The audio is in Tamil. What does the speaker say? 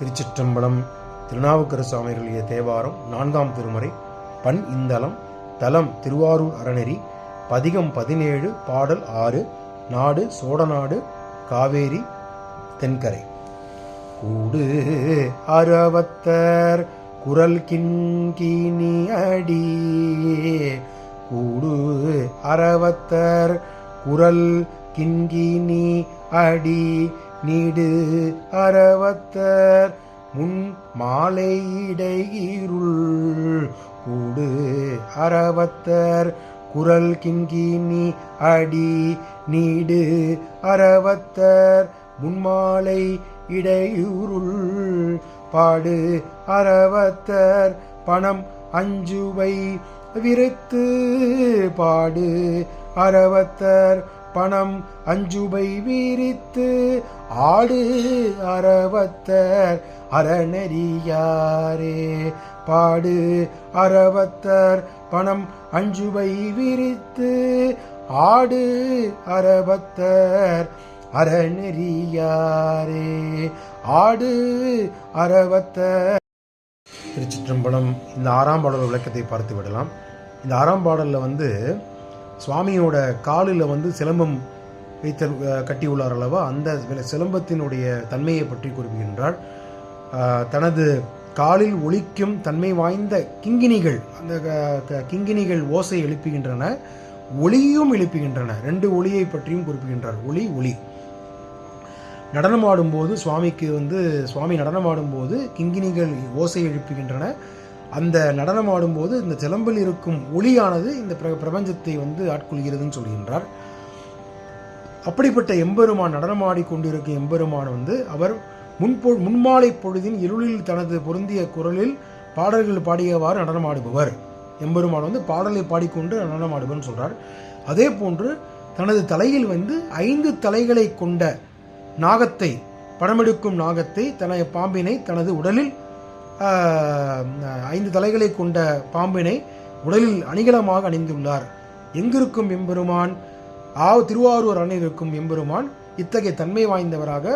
திருச்சிற்றம்பலம். திருநாவுக்கரசு சுவாமிகளுடைய தேவாரம் 4ஆம் திருமுறை. பண் இந்தளம். தலம் திருவாரூர் அறநெறி. பதிகம் 17. பாடல் 6. நாடு சோடநாடு காவேரி தென்கரை. கூடு அறவத்தர் குரல் கிண்கிணி அடி. கூடு அறவத்தர் குரல் கிண்கிணி அடி. நீடு அறவத்தர் முன் மாலை இடையிருள். கூடு அறவத்தர் குரல் கிண்கிணி அடி. நீடு அறவத்தர் முன்மாலை இடையுருள். பாடு அறவத்தர் பணம் அஞ்சுவை விருத்து. பாடு அறவத்தர் பணம் அஞ்சுபை விரித்து. ஆடு அறவத்தர் அறநெறியாரே. பாடு அறவத்தர் பணம் அஞ்சுபை விரித்து. ஆடு அறவத்தர் அறநெறியாரே. ஆடு அறவத்தர். திருச்சிற்றம்பலம். இந்த 6ஆம் பாடல் விளக்கத்தை பார்த்து விடலாம். இந்த 6ஆம் பாடலில் சுவாமியோட காலில் சிலம்பம் வைத்த கட்டியுள்ளார் அல்லவா, அந்த சிலம்பத்தினுடைய தன்மையை பற்றி குறிப்பிடுகின்றார். தனது காலில் ஒலிக்கும் தன்மை வாய்ந்த கிங்கினிகள், அந்த கிங்கினிகள் ஓசை எழுப்புகின்றன, ஒளியும் எழுப்புகின்றன. 2 ஒளியை பற்றியும் குறிப்பிடுகின்றார். ஒளி நடனமாடும்போது சுவாமி நடனமாடும்போது கிங்கினிகள் ஓசை எழுப்புகின்றன. அந்த நடனமாடும்போது இந்த சிலம்பில் இருக்கும் ஒளியானது இந்த பிரபஞ்சத்தை ஆட்கொள்கிறதுன்னு சொல்கின்றார். அப்படிப்பட்ட எம்பெருமான், நடனமாடி கொண்டிருக்கும் எம்பெருமான் அவர் முன்மாலை பொழுதின் இருளில் தனது பொருந்திய குரலில் பாடல்கள் பாடியவாறு நடனமாடுபவர். எம்பெருமான் பாடலை பாடிக்கொண்டு நடனமாடுபவர்னு சொல்றார். அதே போன்று தனது தலையில் 5 தலைகளை கொண்ட நாகத்தை, படமெடுக்கும் நாகத்தை, பாம்பினை தனது உடலில் 5 தலைகளை கொண்ட பாம்பினை உடலில் அணிகலமாக அணிந்துள்ளார். எங்கிருக்கும் எம்பெருமான்? திருவாரூர் அரண் இருக்கும் எம்பெருமான் இத்தகைய தன்மை வாய்ந்தவராக